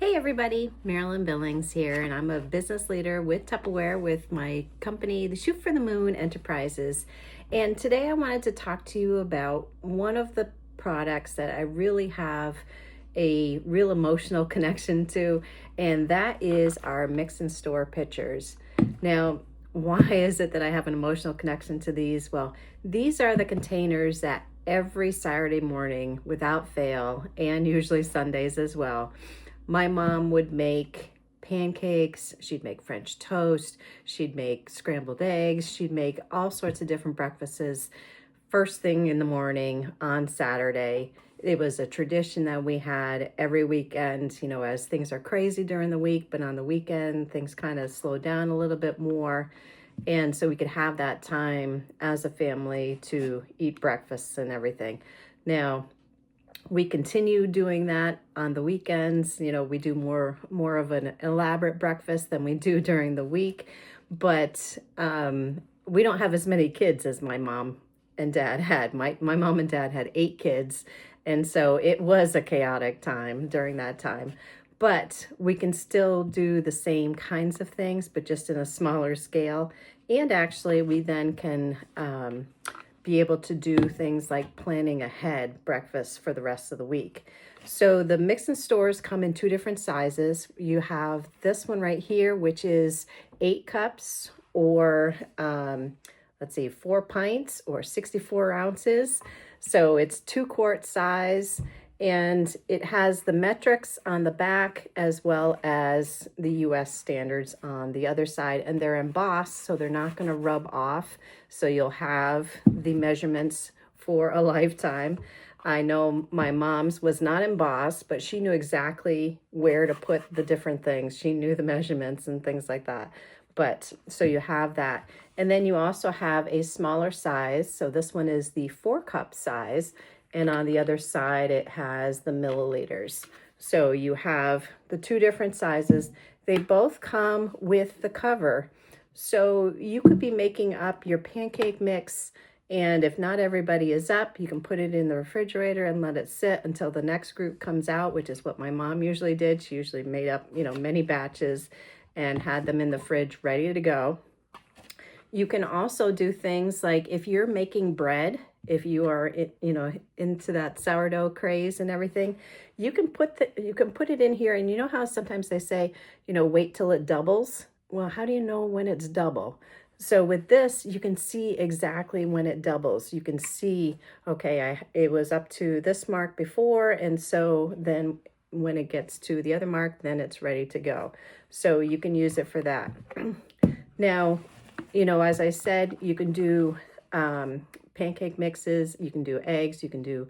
Hey everybody, Marilyn Billings here, and I'm a business leader with Tupperware with my company, the Shoot for the Moon Enterprises. And today I wanted to talk to you about one of the products that I really have a real emotional connection to, and that is our Mix and Store pitchers. Now, why is it that I have an emotional connection to these? Well, these are the containers that every Saturday morning, without fail, and usually Sundays as well, my mom would make pancakes, she'd make French toast, she'd make scrambled eggs, she'd make all sorts of different breakfasts first thing in the morning on Saturday. It was a tradition that we had every weekend, as things are crazy during the week, but on the weekend, things kind of slow down a little bit more. And so we could have that time as a family to eat breakfasts and everything. Now, we continue doing that on the weekends. We do more of an elaborate breakfast than we do during the week, but we don't have as many kids as my mom and dad had. My mom and dad had 8 kids, and so it was a chaotic time during that time. But we can still do the same kinds of things, but just in a smaller scale. And actually, we then can be able to do things like planning ahead breakfast for the rest of the week. So the Mix and Stores come in 2 different sizes. You have this one right here, which is 8 cups or 4 pints or 64 ounces. So it's 2-quart size, and it has the metrics on the back as well as the US standards on the other side, and they're embossed so they're not going to rub off, so you'll have the measurements for a lifetime. I know my mom's was not embossed, but she knew exactly where to put the different things. She knew the measurements and things like that. But so you have that. And then you also have a smaller size. So this one is the 4-cup size. And on the other side, it has the milliliters. So you have the 2 different sizes. They both come with the cover. So you could be making up your pancake mix, and if not everybody is up, you can put it in the refrigerator and let it sit until the next group comes out, which is what my mom usually did. She usually made up, many batches and had them in the fridge ready to go. You can also do things like if you're making bread, if you are, into that sourdough craze and everything, you can put it in here. And you know how sometimes they say, wait till it doubles. Well, how do you know when it's double? So with this, you can see exactly when it doubles. You can see, okay, it was up to this mark before, and so then when it gets to the other mark, then it's ready to go. So you can use it for that. Now, as I said, you can do pancake mixes, you can do eggs, you can do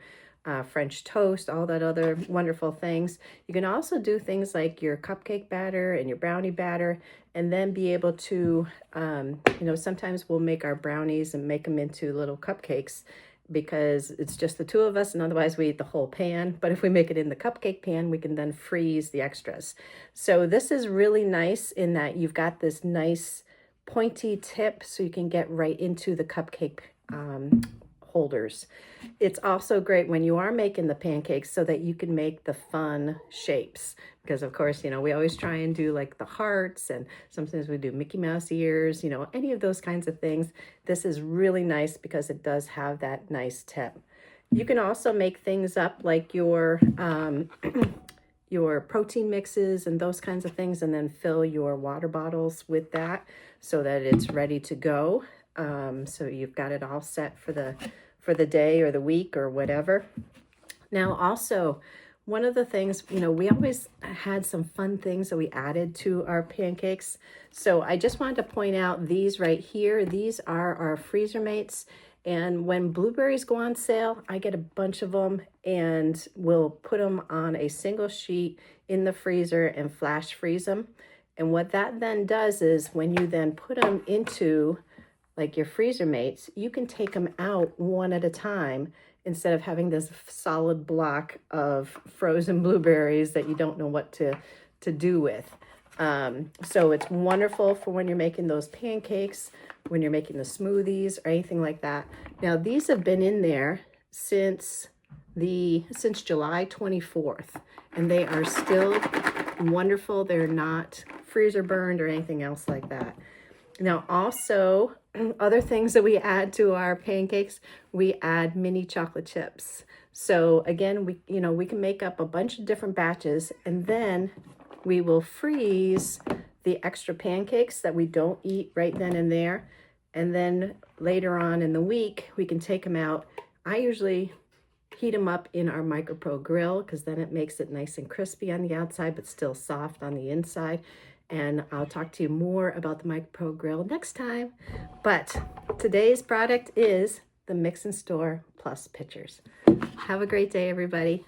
French toast, all that other wonderful things. You can also do things like your cupcake batter and your brownie batter, and then be able to, sometimes we'll make our brownies and make them into little cupcakes because it's just the 2 of us, and otherwise we eat the whole pan. But if we make it in the cupcake pan, we can then freeze the extras. So this is really nice in that you've got this nice pointy tip so you can get right into the cupcake holders. It's also great when you are making the pancakes so that you can make the fun shapes, because of course, we always try and do like the hearts, and sometimes we do Mickey Mouse ears, any of those kinds of things. This is really nice because it does have that nice tip. You can also make things up like your protein mixes and those kinds of things, and then fill your water bottles with that so that it's ready to go. So you've got it all set for the day or the week or whatever. Now, also, one of the things, we always had some fun things that we added to our pancakes. So I just wanted to point out these right here. These are our freezer mates. And when blueberries go on sale, I get a bunch of them, and we'll put them on a single sheet in the freezer and flash freeze them. And what that then does is when you then put them into like your freezer mates, you can take them out one at a time instead of having this solid block of frozen blueberries that you don't know what to do with. So it's wonderful for when you're making those pancakes, when you're making the smoothies or anything like that. Now, these have been in there since July 24th, and they are still wonderful. They're not freezer burned or anything else like that. Now also, other things that we add to our pancakes, we add mini chocolate chips. So again, we can make up a bunch of different batches, and then we will freeze the extra pancakes that we don't eat right then and there. And then later on in the week, we can take them out. I usually heat them up in our MicroPro grill because then it makes it nice and crispy on the outside, but still soft on the inside. And I'll talk to you more about the MicroPro grill next time. But today's product is the Mix and Store Plus pitchers. Have a great day, everybody.